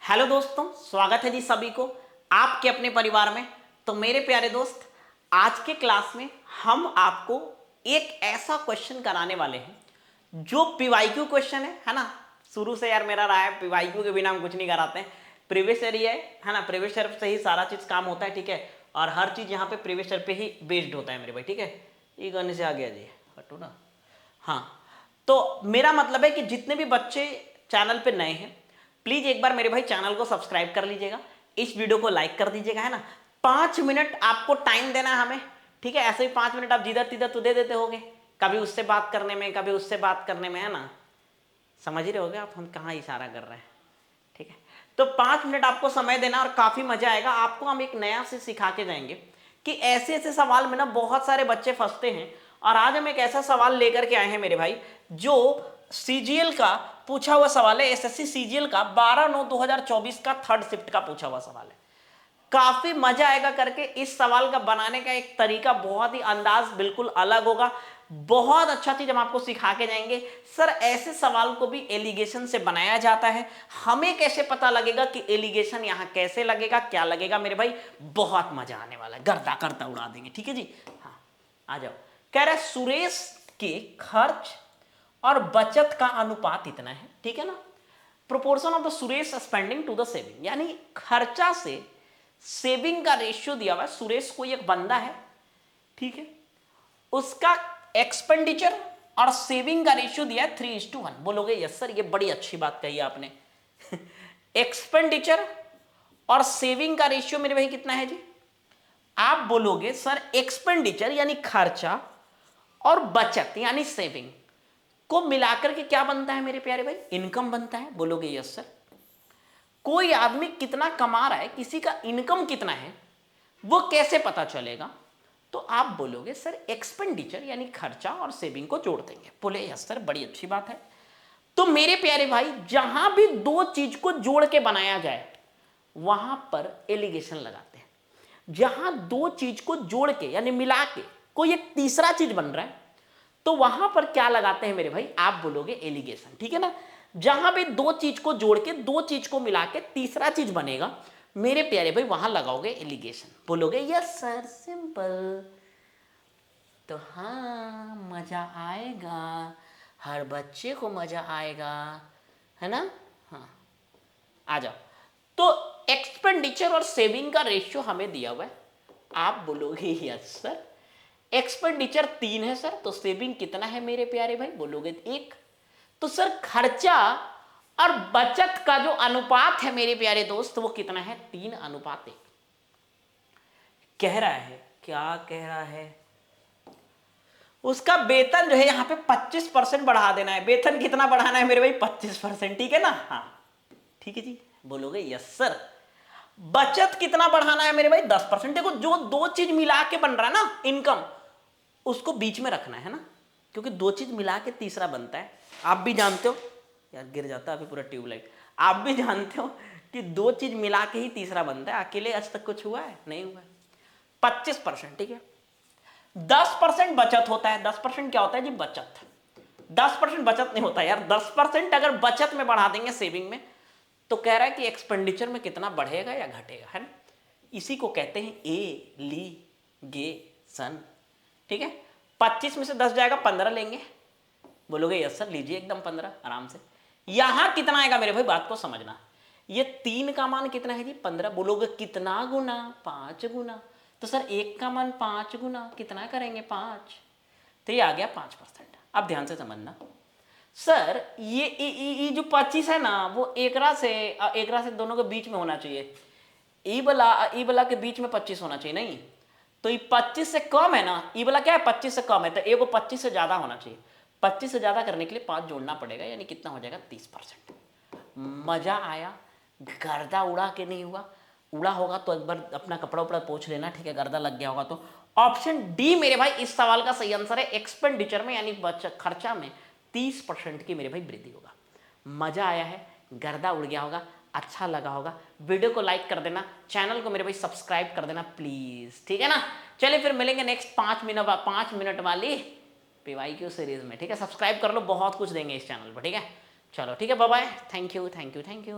Hello दोस्तों, स्वागत है जी सभी को आपके अपने परिवार में। तो मेरे प्यारे दोस्त, आज के क्लास में हम आपको एक ऐसा क्वेश्चन कराने वाले हैं जो पीवाईक्यू क्वेश्चन है ना। शुरू से यार मेरा रहा है पीवाईक्यू के बिना हम कुछ नहीं कराते हैं। प्रीवियस ईयर है ना, प्रीवियस ईयर से ही सारा चीज काम होता है, ठीक है। और हर चीज यहाँ पे प्रीवियस ईयर पे ही बेस्ड होता है मेरे भाई, ठीक है। ये करने से आ गया जी, हटो ना। हाँ, तो मेरा मतलब है कि जितने भी बच्चे चैनल पे नए हैं, प्लीज एक बार मेरे भाई चैनल को सब्सक्राइब कर लीजिएगा, इस वीडियो को लाइक कर दीजिएगा, है ना। 5 मिनट आपको टाइम देना है हमें, ठीक है। ऐसे ही 5 मिनट आप जिधर तिधर तो दे देते होगे, कभी उससे बात करने में, कभी उससे बात करने में, है ना। समझ ही रहे होगे आप हम कहाँ इशारा कर रहे हैं, ठीक है। तो 5 मिनट आपको समय देना और काफी मजा आएगा। आपको हम एक नया से सिखा के जाएंगे कि ऐसे ऐसे सवाल में ना बहुत सारे बच्चे फंसते हैं। और आज हम एक ऐसा सवाल लेकर के आए हैं मेरे भाई, जो सीजीएल का पूछा हुआ सवाल है। एसएससी सीजीएल का 12/9/2024 का थर्ड शिफ्ट का पूछा हुआ सवाल है। काफी मजा आएगा करके। इस सवाल का बनाने का एक तरीका, बहुत ही अंदाज बिल्कुल अलग होगा। बहुत अच्छा चीज हम आपको सिखा के जाएंगे। सर, ऐसे सवाल को भी एलिगेशन से बनाया जाता है, हमें कैसे पता लगेगा कि एलिगेशन यहां कैसे लगेगा, क्या लगेगा मेरे भाई। बहुत मजा आने वाला है, गर्दा गर्दा उड़ा देंगे, ठीक है जी। हाँ, आ जाओ। कह रहा है सुरेश के खर्च और बचत का अनुपात इतना है, ठीक है ना। प्रोपोर्शन ऑफ द सुरेश स्पेंडिंग टू द सेविंग, यानी खर्चा से सेविंग का रेशियो दिया हुआ है। सुरेश कोई एक बंदा है, ठीक है, उसका एक्सपेंडिचर और सेविंग का रेशियो दिया है 3:1। बोलोगे यस सर, ये बड़ी अच्छी बात कही आपने। एक्सपेंडिचर और सेविंग का रेशियो मेरे भाई कितना है जी। आप बोलोगे सर एक्सपेंडिचर यानी खर्चा और बचत यानी सेविंग को मिलाकर के क्या बनता है मेरे प्यारे भाई, इनकम बनता है। बोलोगे यस सर। कोई आदमी कितना कमा रहा है, किसी का इनकम कितना है, वो कैसे पता चलेगा। तो आप बोलोगे सर एक्सपेंडिचर यानी खर्चा और सेविंग को जोड़ देंगे। बोले यस सर, बड़ी अच्छी बात है। तो मेरे प्यारे भाई, जहां भी दो चीज को जोड़ के बनाया जाए वहां पर एलिगेशन लगाते हैं। जहां दो चीज को जोड़ के यानी मिला के कोई एक तीसरा चीज बन रहा है, तो वहां पर क्या लगाते हैं मेरे भाई, आप बोलोगे एलिगेशन, ठीक है ना। जहां भी दो चीज को जोड़ के, दो चीज को मिला के तीसरा चीज बनेगा मेरे प्यारे भाई, वहां लगाओगे एलिगेशन। बोलोगे यस सर, सिंपल। तो हाँ, मजा आएगा, हर बच्चे को मजा आएगा, है ना। हाँ, आ जाओ। तो एक्सपेंडिचर और सेविंग का रेशियो हमें दिया हुआ है। आप बोलोगे यस सर, एक्सपेंडिचर 3 है सर, तो सेविंग कितना है मेरे प्यारे भाई, बोलोगे 1। तो सर खर्चा और बचत का जो अनुपात है मेरे प्यारे दोस्त, वो कितना है, 3:1। कह रहा है, क्या कह रहा है, उसका वेतन जो है यहाँ पे 25% बढ़ा देना है। वेतन कितना बढ़ाना है मेरे भाई, 25%, ठीक है ना। हाँ, ठीक है जी, बोलोगे यस सर। बचत कितना बढ़ाना है मेरे भाई, 10%। देखो, जो दो चीज मिला के बन रहा है ना इनकम, उसको बीच में रखना है ना, क्योंकि दो चीज मिला के तीसरा बनता है। आप भी जानते हो यार, गिर जाता है अभी पूरा ट्यूबलाइट। आप भी जानते हो कि दो चीज मिला के ही तीसरा बनता है, अकेले आज तक कुछ हुआ है, नहीं हुआ है। 25%, ठीक है। 10% बचत होता है। 10% क्या होता है जी, बचत। 10% बचत नहीं होता यार। 10% अगर बचत में बढ़ा देंगे सेविंग में, तो कह रहा है कि एक्सपेंडिचर में कितना बढ़ेगा या घटेगा, है ना। इसी को कहते हैं एलिगेशन, ठीक है। 25 में से 10 जाएगा, 15 लेंगे। बोलोगे यस सर, लीजिए एकदम 15 आराम से। यहां कितना आएगा मेरे भाई, बात को समझना। ये 3 का मान कितना है जी, 15। बोलोगे कितना गुना, 5 गुना। तो सर 1 का मान 5 गुना कितना करेंगे, 5। तो ये आ गया 5%। अब ध्यान से समझना सर, ये जो 25 है ना, वो एकरा से दोनों के बीच में होना चाहिए। ई वाला के बीच में 25 होना चाहिए, नहीं तो ये 25 से कम है ना। ई वाला क्या है, 25 से कम है, तो ए को 25 से ज्यादा होना चाहिए। 25 से ज्यादा करने के लिए 5 जोड़ना पड़ेगा, यानी कितना हो जाएगा, 30%। मजा आया, गर्दा उड़ा के नहीं हुआ। उड़ा होगा तो एक बार अपना कपड़ा उपड़ा पोंछ लेना, ठीक है, गर्दा लग गया होगा तो। ऑप्शन डी मेरे भाई इस सवाल का सही आंसर है। एक्सपेंडिचर में यानी बचत, खर्चा में 30% की मेरे भाई वृद्धि होगा। मजा आया है, गर्दा उड़ गया होगा, अच्छा लगा होगा। वीडियो को लाइक कर देना, चैनल को मेरे भाई सब्सक्राइब कर देना प्लीज, ठीक है ना। चलिए फिर मिलेंगे नेक्स्ट 5 मिनट वाली पीवाईक्यू सीरीज में, ठीक है। सब्सक्राइब कर लो, बहुत कुछ देंगे इस चैनल पर, ठीक है। चलो ठीक है, bye bye, thank you thank you thank you.